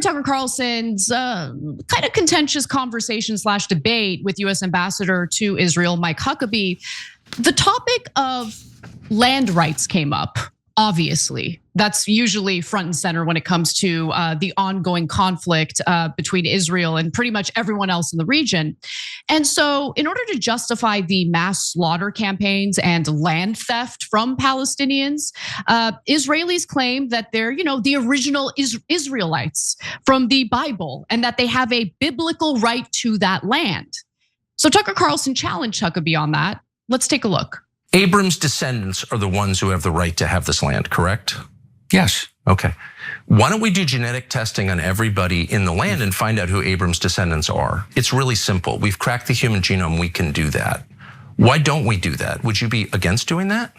during Tucker Carlson's kind of contentious conversation / debate with US Ambassador to Israel, Mike Huckabee, the topic of land rights came up. Obviously, that's usually front and center when it comes to the ongoing conflict between Israel and pretty much everyone else in the region. And so in order to justify the mass slaughter campaigns and land theft from Palestinians, Israelis claim that they're, the original Israelites from the Bible and that they have a biblical right to that land. So Tucker Carlson challenged Huckabee on that. Let's take a look. Abram's descendants are the ones who have the right to have this land, correct? Yes. Okay. Why don't we do genetic testing on everybody in the land and find out who Abram's descendants are? It's really simple. We've cracked the human genome. We can do that. Why don't we do that? Would you be against doing that?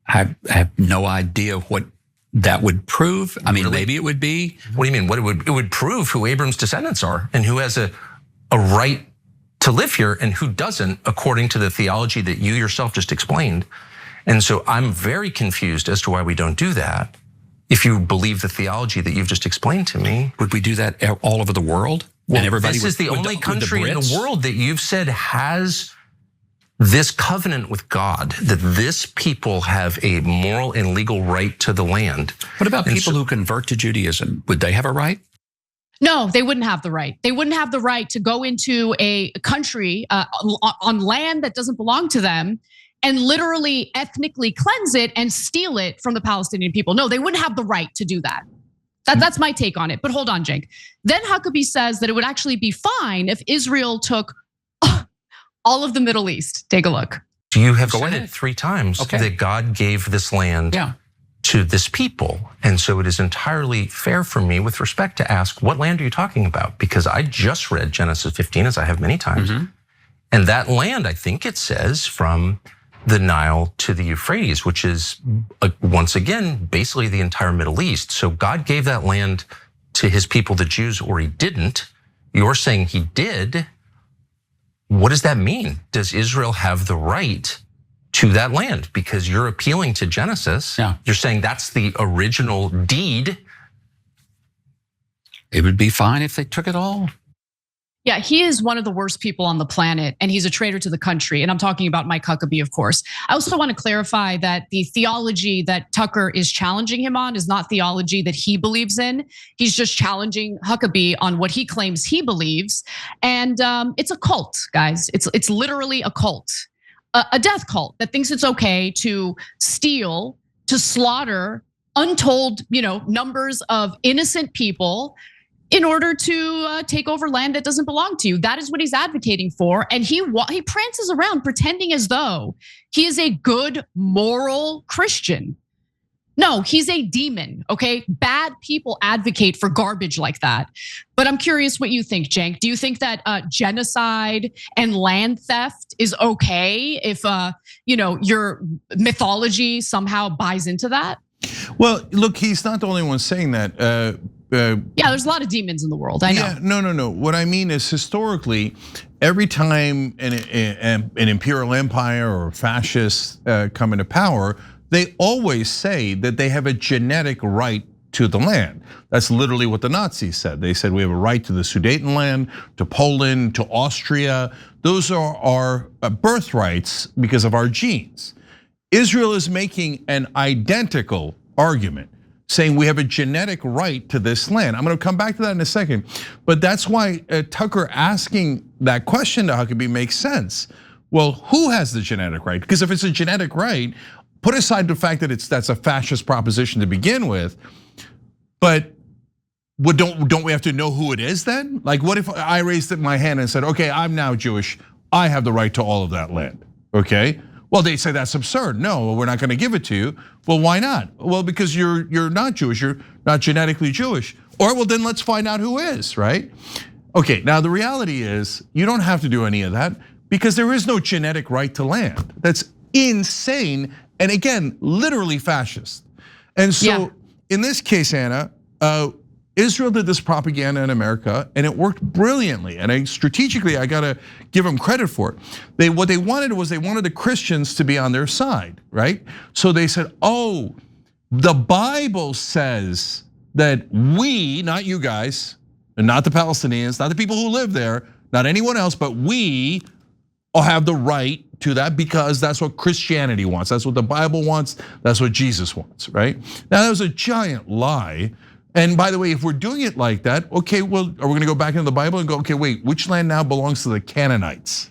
I have no idea what that would prove. I mean, maybe it would be. What do you mean? It would prove who Abram's descendants are and who has a right to live here and who doesn't, according to the theology that you yourself just explained. And so I'm very confused as to why we don't do that. If you believe the theology that you've just explained to me. Would we do that all over the world? Well, and everybody this is the only country in the world that you've said has this covenant with God, that this people have a moral and legal right to the land. What about people who convert to Judaism? Would they have a right? No, they wouldn't have the right. They wouldn't have the right to go into a country on land that doesn't belong to them and literally ethnically cleanse it and steal it from the Palestinian people. No, they wouldn't have the right to do that. That's my take on it. But hold on, Cenk. Then Huckabee says that it would actually be fine if Israel took all of the Middle East. Take a look. You have said it 3 times that God gave this land to this people. And so it is entirely fair for me with respect to ask, what land are you talking about? Because I just read Genesis 15, as I have many times. And that land, I think it says, from the Nile to the Euphrates, which is, once again, basically the entire Middle East. So God gave that land to his people, the Jews, or he didn't. You're saying he did. What does that mean? Does Israel have the right to that land? Because you're appealing to Genesis. You're saying that's the original deed. It would be fine if they took it all. Yeah, he is one of the worst people on the planet, and he's a traitor to the country. And I'm talking about Mike Huckabee, of course. I also want to clarify that the theology that Tucker is challenging him on is not theology that he believes in. He's just challenging Huckabee on what he claims he believes. And it's a cult, guys. It's literally a cult. A death cult that thinks it's okay to steal, to slaughter untold, numbers of innocent people in order to take over land that doesn't belong to you. That is what he's advocating for. And he prances around pretending as though he is a good, moral Christian. No, he's a demon, okay? Bad people advocate for garbage like that. But I'm curious what you think, Cenk. Do you think that genocide and land theft is okay if your mythology somehow buys into that? Well, look, he's not the only one saying that. Yeah, there's a lot of demons in the world, I know. Yeah, no. What I mean is historically, every time an imperial empire or fascists come into power, they always say that they have a genetic right to the land. That's literally what the Nazis said. They said we have a right to the Sudetenland, to Poland, to Austria. Those are our birthrights because of our genes. Israel is making an identical argument, saying we have a genetic right to this land. I'm gonna come back to that in a second. But that's why Tucker asking that question to Huckabee makes sense. Well, who has the genetic right? Because if it's a genetic right, put aside the fact that that's a fascist proposition to begin with, but don't we have to know who it is then? Like, what if I raised my hand and said, okay, I'm now Jewish, I have the right to all of that land, okay? Well, they say that's absurd. No, we're not gonna give it to you. Well, why not? Well, because you're not Jewish, you're not genetically Jewish. Or well, then let's find out who is, right? Okay, now the reality is you don't have to do any of that because there is no genetic right to land. That's insane. And again, literally fascist. And so in this case, Anna, Israel did this propaganda in America and it worked brilliantly. And strategically, I gotta give them credit for it. What they wanted was they wanted the Christians to be on their side, right? So they said, oh, the Bible says that we, not you guys, and not the Palestinians, not the people who live there, not anyone else, but we all have the right to that because that's what Christianity wants. That's what the Bible wants. That's what Jesus wants, right? Now that was a giant lie. And by the way, if we're doing it like that, okay, well, are we gonna go back into the Bible and go, okay, wait, which land now belongs to the Canaanites?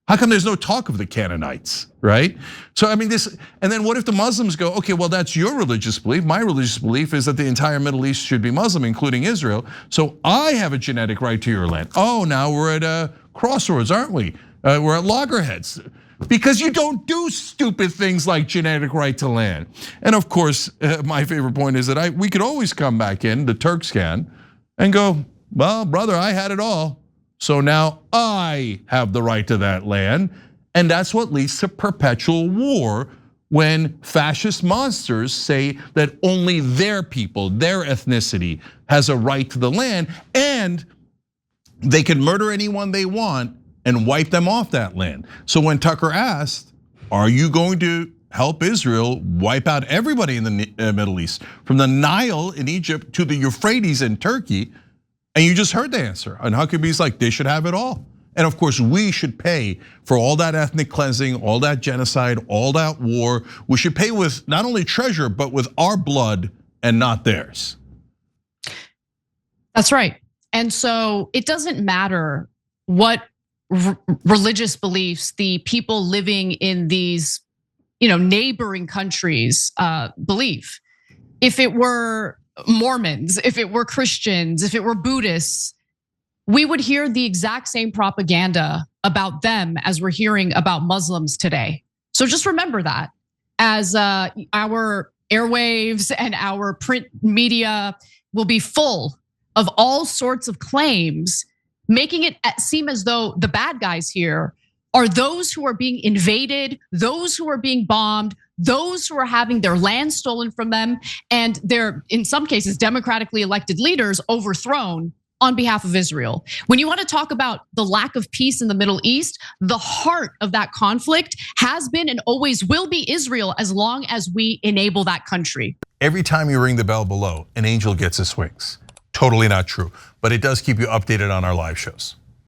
How come there's no talk of the Canaanites, right? So I mean this, and then what if the Muslims go, okay, well that's your religious belief. My religious belief is that the entire Middle East should be Muslim, including Israel. So I have a genetic right to your land. Oh, now we're at a crossroads, aren't we? We're at loggerheads. Because you don't do stupid things like genetic right to land. And of course, my favorite point is that we could always come back in, the Turks can, and go, well, brother, I had it all. So now I have the right to that land. And that's what leads to perpetual war when fascist monsters say that only their people, their ethnicity has a right to the land and they can murder anyone they want and wipe them off that land. So when Tucker asked, are you going to help Israel wipe out everybody in the Middle East, from the Nile in Egypt to the Euphrates in Turkey? And you just heard the answer. And Huckabee's like, they should have it all. And of course, we should pay for all that ethnic cleansing, all that genocide, all that war. We should pay with not only treasure, but with our blood and not theirs. That's right. And so it doesn't matter what religious beliefs the people living in these neighboring countries believe. If it were Mormons, if it were Christians, if it were Buddhists, we would hear the exact same propaganda about them as we're hearing about Muslims today. So just remember that as our airwaves and our print media will be full of all sorts of claims, making it seem as though the bad guys here are those who are being invaded, those who are being bombed, those who are having their land stolen from them, and their, in some cases, democratically elected leaders overthrown on behalf of Israel. When you want to talk about the lack of peace in the Middle East, the heart of that conflict has been and always will be Israel as long as we enable that country. Every time you ring the bell below, an angel gets his wings. Totally not true, but it does keep you updated on our live shows.